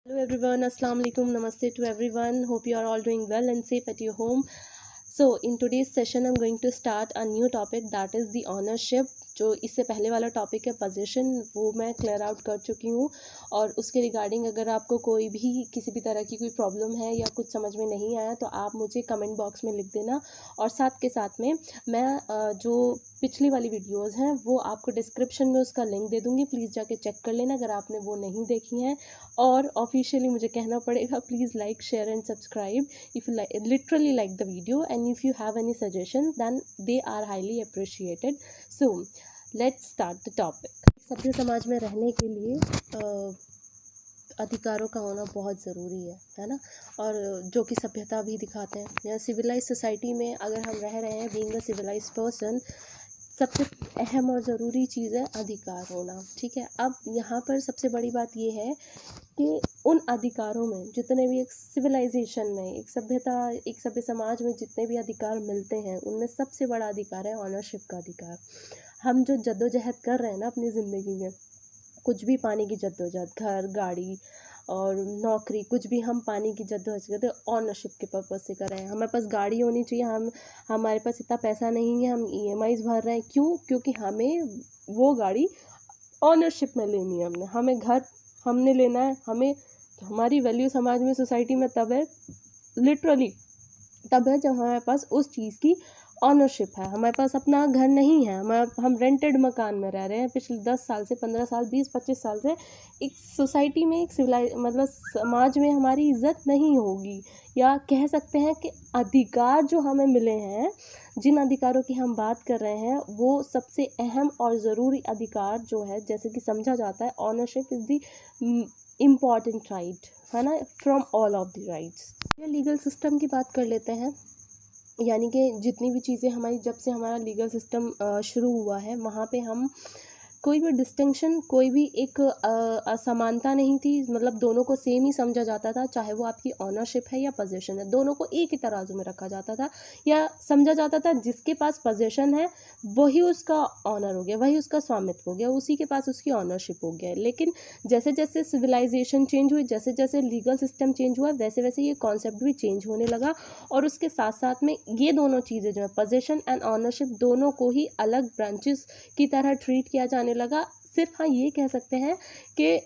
Hello everyone, Assalamu alaikum, Namaste to everyone. Hope you are all doing well and safe at your home. So in today's session I'm going to start a new topic, that is the ownership. जो इससे पहले वाला topic है position, वो मैं clear out कर चुकी हूँ। और उसके रिगार्डिंग अगर आपको कोई भी किसी भी तरह की कोई प्रॉब्लम है या कुछ समझ में नहीं आया तो आप मुझे कमेंट बॉक्स में लिख देना। और साथ के साथ में मैं जो पिछली वाली वीडियोस हैं वो आपको डिस्क्रिप्शन में उसका लिंक दे दूँगी, प्लीज़ जाके चेक कर लेना अगर आपने वो नहीं देखी हैं। और ऑफिशियली मुझे कहना पड़ेगा, please like share and subscribe if you literally like the video and if you have any suggestion then they are highly appreciated. So let's start the topic. सभ्य समाज में रहने के लिए अधिकारों का होना बहुत ज़रूरी है ना। और जो कि सभ्यता भी दिखाते हैं, या सिविलाइज सोसाइटी में अगर हम रह रहे हैं, बीइंग अ सिविलाइज पर्सन, सबसे अहम और ज़रूरी चीज़ है अधिकार होना। ठीक है, अब यहाँ पर सबसे बड़ी बात ये है कि उन अधिकारों में जितने भी एक सिविलाइजेशन में, एक सभ्य समाज में जितने भी अधिकार मिलते हैं, उनमें सबसे बड़ा अधिकार है ऑनरशिप का अधिकार। हम जो जद्दोजहद कर रहे हैं ना अपनी ज़िंदगी में, कुछ भी पाने की जद्दोजहद, घर गाड़ी और नौकरी, कुछ भी हम पाने की जद्दोजहद ऑनरशिप के पर्पज़ से कर रहे हैं। हमारे पास गाड़ी होनी चाहिए, हमारे पास इतना पैसा नहीं है, हम EMIs भर रहे हैं, क्यों? क्योंकि हमें वो गाड़ी ऑनरशिप में लेनी है, हमें घर हमने लेना है। हमें हमारी वैल्यू समाज में, सोसाइटी में तब है, लिटरली तब है जब हमारे पास उस चीज़ की ऑनरशिप है। हमारे पास अपना घर नहीं है, हम रेंटेड मकान में रह रहे हैं पिछले 10 साल से, 15 साल, 20-25 साल से। एक सोसाइटी में, एक मतलब समाज में हमारी इज्जत नहीं होगी। या कह सकते हैं कि अधिकार जो हमें मिले हैं, जिन अधिकारों की हम बात कर रहे हैं, वो सबसे अहम और ज़रूरी अधिकार जो है, जैसे कि समझा जाता है ownership is the important right, है ना, from all of the rights. Legal system की बात कर लेते हैं। यानी कि जितनी भी चीज़ें हमारी, जब से हमारा लीगल सिस्टम शुरू हुआ है, वहाँ पे हम कोई भी डिस्टिंक्शन, कोई भी एक असमानता नहीं थी। मतलब दोनों को सेम ही समझा जाता था, चाहे वो आपकी ऑनरशिप है या पोजीशन है, दोनों को एक ही तराजू में रखा जाता था या समझा जाता था। जिसके पास पोजीशन है वही उसका ऑनर हो गया, वही उसका स्वामित्व हो गया, उसी के पास उसकी ऑनरशिप हो गया। लेकिन जैसे जैसे सिविलाइजेशन चेंज हुई, जैसे जैसे लीगल सिस्टम चेंज हुआ, वैसे वैसे ये कॉन्सेप्ट भी चेंज होने लगा। और उसके साथ साथ में ये दोनों चीज़ें जो है, पोजीशन एंड ऑनरशिप, दोनों को ही अलग ब्रांचेस की तरह ट्रीट किया जाने लगा। सिर्फ हाँ ये कह सकते हैं कि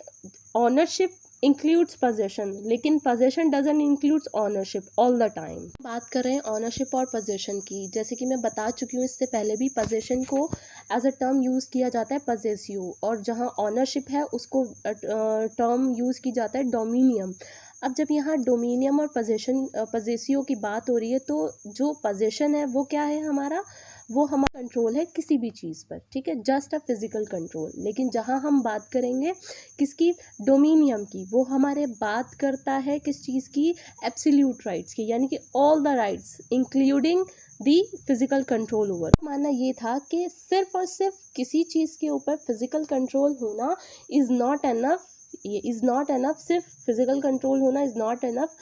ऑनरशिप इंक्लूड्स पोजीशन, लेकिन position doesn't includes ownership all the time. बात कर रहे हैं ऑनरशिप और पोजीशन की, जैसे कि मैं बता चुकी हूँ इससे पहले भी, पोजीशन को एज अ टर्म यूज़ किया जाता है possess you, और जहाँ ऑनरशिप है उसको टर्म यूज़ की जाता है डोमिनियम। अब जब यहाँ डोमिनियम और पोजेसियो की बात हो रही है, तो जो पोजीशन है वो क्या है हमारा, वो हमारा कंट्रोल है किसी भी चीज़ पर। ठीक है, जस्ट अ फिजिकल कंट्रोल। लेकिन जहाँ हम बात करेंगे किसकी, डोमिनियम की, वो हमारे बात करता है किस चीज़ की, एब्सोल्यूट राइट्स की, यानी कि all the rights including the physical control over. मानना ये था कि सिर्फ और सिर्फ किसी चीज़ के ऊपर फिजिकल कंट्रोल होना इज़ नॉट एनफ, ये इज़ नॉट एनफ, सिर्फ फिजिकल कंट्रोल होना इज़ नॉट एनफ।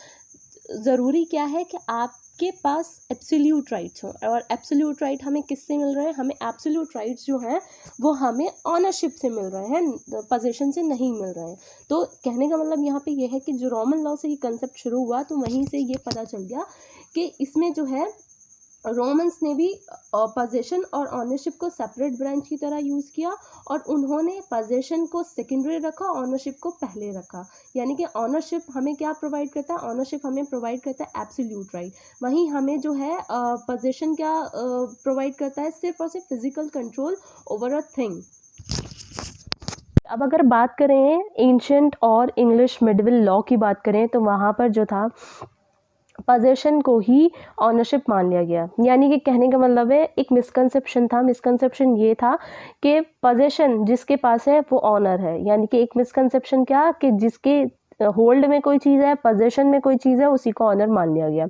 ज़रूरी क्या है कि आपके पास एब्सोल्यूट राइट्स हों। और एब्सोल्यूट राइट हमें किससे मिल रहे हैं, हमें एब्सोल्यूट राइट्स जो हैं वो हमें ऑनरशिप से मिल रहे हैं, पोजीशन से नहीं मिल रहे हैं। तो कहने का मतलब यहाँ पे ये है कि जो रोमन लॉ से ये कंसेप्ट शुरू हुआ, तो वहीं से ये पता चल गया कि इसमें जो है रोमन्स ने भी पोजीशन और ऑनरशिप को सेपरेट ब्रांच की तरह यूज़ किया, और उन्होंने पोजीशन को सेकेंडरी रखा, ऑनरशिप को पहले रखा। यानी कि ऑनरशिप हमें क्या प्रोवाइड करता है, ऑनरशिप हमें प्रोवाइड करता है एब्सोल्यूट राइट, वहीं हमें जो है पोजीशन क्या प्रोवाइड करता है, सिर्फ और सिर्फ physical control over a thing. अब अगर बात करें एंशिएंट और इंग्लिश मिडिवल लॉ की बात करें, तो वहाँ पर जो था पोजीशन को ही ऑनरशिप मान लिया गया। यानी कि कहने का मतलब है, एक मिसकंसेप्शन था, मिसकंसेप्शन ये था कि पोजीशन जिसके पास है वो ऑनर है। यानी कि एक मिसकंसेप्शन क्या, कि जिसके होल्ड में कोई चीज़ है, पोजीशन में कोई चीज़ है, उसी को ऑनर मान लिया गया।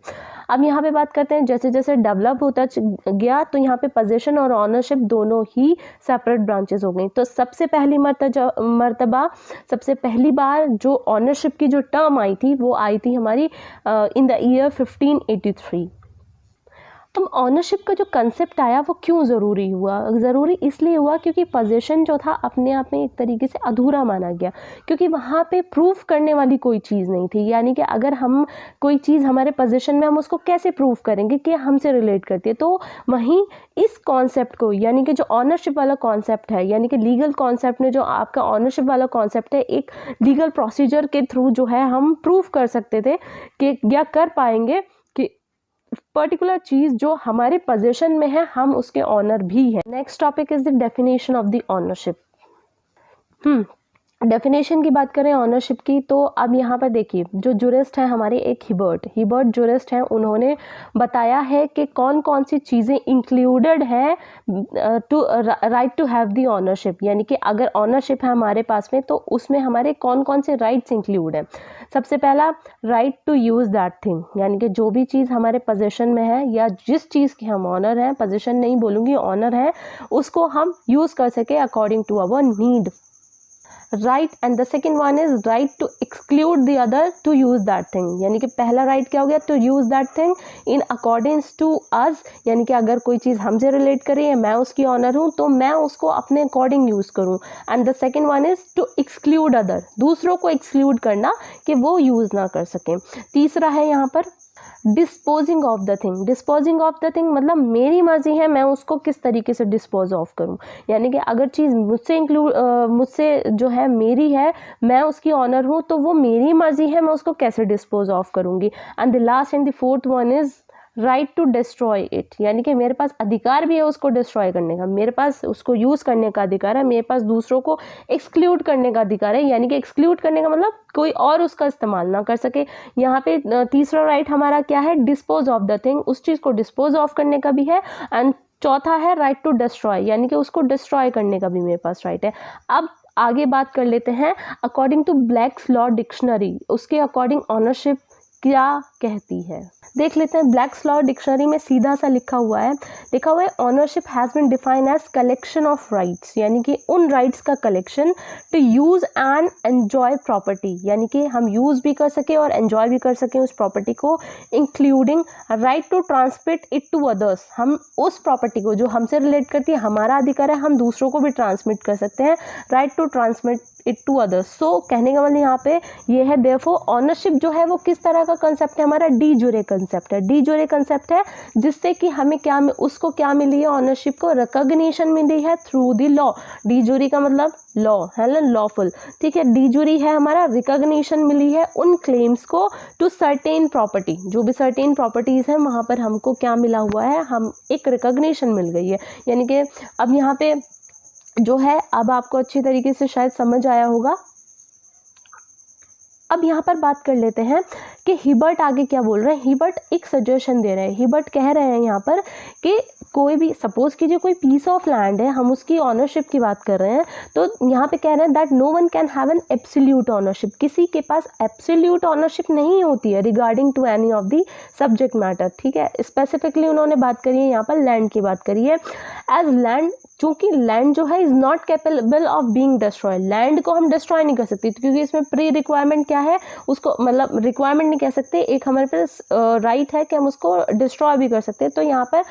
अब यहाँ पे बात करते हैं, जैसे जैसे डेवलप होता गया, तो यहाँ पे पोजीशन और ऑनरशिप दोनों ही सेपरेट ब्रांचेस हो गई। तो सबसे पहली मर्तबा सबसे पहली बार जो ऑनरशिप की जो टर्म आई थी, वो आई थी हमारी इन द ईयर 1583। अब ऑनरशिप का जो कंसेप्ट आया वो क्यों ज़रूरी हुआ? ज़रूरी इसलिए हुआ क्योंकि पोजीशन जो था अपने आप में एक तरीके से अधूरा माना गया, क्योंकि वहाँ पे प्रूफ करने वाली कोई चीज़ नहीं थी। यानी कि अगर हम कोई चीज़ हमारे पोजीशन में, हम उसको कैसे प्रूफ करेंगे कि हमसे रिलेट करती है? तो वहीं इस कॉन्सेप्ट को, यानी कि जो ऑनरशिप वाला कॉन्सेप्ट है, यानी कि लीगल कॉन्सेप्ट में जो आपका ऑनरशिप वाला कॉन्सेप्ट है, एक लीगल प्रोसीजर के थ्रू जो है हम प्रूफ कर सकते थे कि या कर पाएंगे कि पर्टिकुलर चीज़ जो हमारे पोजीशन में है हम उसके ऑनर भी हैं। Next topic is the definition of the ownership. Definition की बात करें ऑनरशिप की, तो अब यहाँ पर देखिए, जो जुरिस्ट हैं हमारे, एक हिबर्ट जुरिस्ट हैं, उन्होंने बताया है कि कौन कौन सी चीज़ें इंक्लूडेड हैं to right to have the ownership. यानी कि अगर ऑनरशिप है हमारे पास में तो उसमें हमारे कौन कौन से राइट्स इंक्लूड हैं। सबसे पहला, right to use that thing, यानी कि जो भी चीज़ हमारे पोजीशन में है या जिस चीज़ के हम ऑनर हैं, पोजीशन नहीं बोलूँगी, ऑनर है, उसको हम यूज़ कर सके according to our need. Right and the second one is right to exclude the other to use that thing. यानी कि पहला राइट क्या हो गया? To use that thing in accordings to us, यानी कि अगर कोई चीज़ हमसे रिलेट करे या मैं उसकी ऑनर हूँ तो मैं उसको अपने अकॉर्डिंग यूज करूँ। And the second one is to exclude other, दूसरों को एक्सक्लूड करना कि वो यूज ना कर सकें। तीसरा है यहाँ पर disposing of the thing. Disposing of the thing मतलब मेरी मर्जी है मैं उसको किस तरीके से डिस्पोज ऑफ करूं। यानी कि अगर चीज़ मुझसे जो है मेरी है, मैं उसकी ऑनर हूं, तो वो मेरी मर्जी है मैं उसको कैसे डिस्पोज ऑफ करूंगी। And the last and the fourth one is right to destroy it, यानी कि मेरे पास अधिकार भी है उसको डिस्ट्रॉय करने का, मेरे पास उसको यूज़ करने का अधिकार है, मेरे पास दूसरों को एक्सक्लूड करने का अधिकार है। यानी कि एक्सक्लूड करने का मतलब कोई और उसका इस्तेमाल ना कर सके। यहाँ पे तीसरा राइट हमारा क्या है? डिस्पोज ऑफ द थिंग, उस चीज़ को डिस्पोज ऑफ करने का भी है। एंड चौथा है राइट टू डिस्ट्रॉय, यानी कि उसको डिस्ट्रॉय करने का भी मेरे पास राइट है। अब आगे बात कर लेते हैं according to Black's law dictionary, उसके अकॉर्डिंग ऑनरशिप क्या कहती है, देख लेते हैं। ब्लैक्स लॉ डिक्शनरी में सीधा सा लिखा हुआ है ownership has been defined as collection of rights, यानी कि उन राइट्स का collection to use and enjoy property, यानी कि हम यूज़ भी कर सके और एंजॉय भी कर सकें उस प्रॉपर्टी को, including right to transmit it to others, हम उस प्रॉपर्टी को जो हमसे रिलेट करती है, हमारा अधिकार है, हम दूसरों को भी ट्रांसमिट कर सकते हैं, right to transmit it to others. So कहने का मतलब यहाँ पे ये है, देयरफॉर ऑनरशिप जो है वो किस तरह का कंसेप्ट है? हमारा डी जुरे कंसेप्ट है। डी जुरे कंसेप्ट है जिससे कि हमें क्या, उसको क्या मिली है? ऑनरशिप को रिकॉग्निशन मिली है थ्रू द लॉ। डी जुरी का मतलब लॉ है ना, लॉफुल, ठीक है। डी जुरी है हमारा, रिकॉग्निशन मिली है उन क्लेम्स को टू सर्टेन प्रॉपर्टी, जो भी सर्टेन प्रॉपर्टीज हैं वहाँ पर हमको क्या मिला हुआ है? हम एक रिकॉग्निशन मिल गई है। यानी कि अब यहाँ पे जो है, अब आपको अच्छी तरीके से शायद समझ आया होगा। अब यहाँ पर बात कर लेते हैं कि हिबर्ट आगे क्या बोल रहे हैं। हिबर्ट एक सजेशन दे रहे हैं। हिबर्ट कह रहे हैं यहाँ पर कि कोई भी, सपोज कीजिए कोई पीस ऑफ लैंड है, हम उसकी ऑनरशिप की बात कर रहे हैं, तो यहाँ पे कह रहे हैं that no one can have an absolute ownership, किसी के पास एब्सोल्यूट ऑनरशिप नहीं होती है regarding to any of the subject matter, ठीक है। स्पेसिफिकली उन्होंने बात करी है यहाँ पर लैंड की बात करी है। एज लैंड, चूंकि लैंड जो है is not capable of being destroy, land को हम डिस्ट्रॉय नहीं कर सकते, क्योंकि इसमें प्री रिक्वायरमेंट क्या है, उसको मतलब रिक्वायरमेंट नहीं कह सकते, एक हमारे पास राइट है कि हम उसको डिस्ट्रॉय भी कर सकते हैं। तो यहाँ पर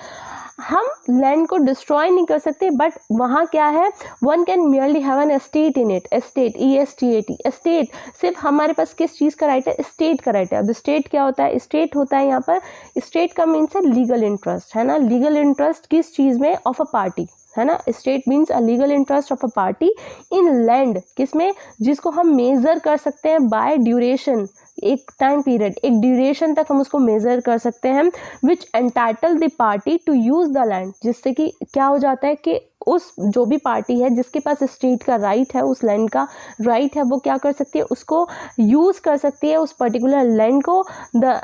हम लैंड को डिस्ट्रॉय नहीं कर सकते, बट वहाँ क्या है, one can merely have an estate in it, estate, ESTAT, estate, सिर्फ हमारे पास किस चीज़ का राइट है? स्टेट का राइट है। अब स्टेट क्या होता है? स्टेट होता है यहाँ पर, स्टेट का मीन्स है लीगल इंटरेस्ट, है ना, लीगल इंटरेस्ट किस चीज़ में? ऑफ अ पार्टी, है ना। Estate means a legal interest of a party in land, किसमें? जिसको हम मेजर कर सकते हैं बाय ड्यूरेशन, एक टाइम पीरियड, एक ड्यूरेशन तक हम उसको मेजर कर सकते हैं, which entitle the party to use the land, जिससे कि क्या हो जाता है कि उस जो भी पार्टी है जिसके पास स्टेट का राइट है, उस लैंड का राइट है, वो क्या कर सकती है? उसको यूज कर सकती है उस पर्टिकुलर लैंड को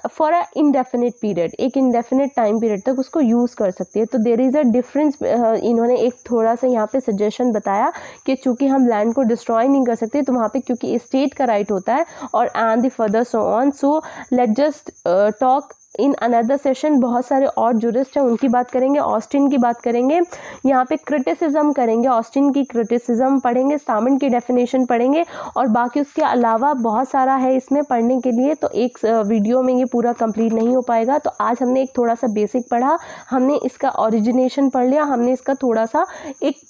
फॉर अ इंडेफिनिट पीरियड, एक इंडेफिनिट टाइम पीरियड तक उसको यूज कर सकती है। तो देयर इज अ डिफरेंस। इन्होंने एक थोड़ा सा यहाँ पे सजेशन बताया कि चूंकि हम लैंड को डिस्ट्रॉय नहीं कर सकते, तो वहाँ पे क्योंकि स्टेट का राइट होता है, और and the further so on, so let just talk in another session बहुत सारे और जूरिस्ट हैं, उनकी बात करेंगे, ऑस्टिन की बात करेंगे, यहाँ पे क्रिटिसिज्म करेंगे, ऑस्टिन की क्रिटिसिज्म पढ़ेंगे, सामन की डेफिनेशन पढ़ेंगे, और बाकी उसके अलावा बहुत सारा है इसमें पढ़ने के लिए, तो एक वीडियो में ये पूरा कंप्लीट नहीं हो पाएगा। तो आज हमने एक थोड़ा सा बेसिक पढ़ा, हमने इसका ओरिजिनेशन पढ़ लिया, हमने इसका थोड़ा सा एक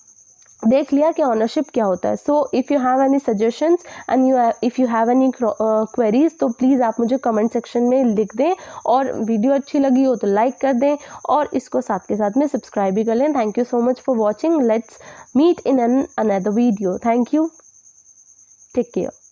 देख लिया कि ऑनरशिप क्या होता है। So if you have any suggestions and if you have any queries, तो प्लीज़ आप मुझे कमेंट सेक्शन में लिख दें, और वीडियो अच्छी लगी हो तो लाइक कर दें, और इसको साथ के साथ में सब्सक्राइब भी कर लें। Thank you so much for watching. Let's meet in another video. Thank you, take care.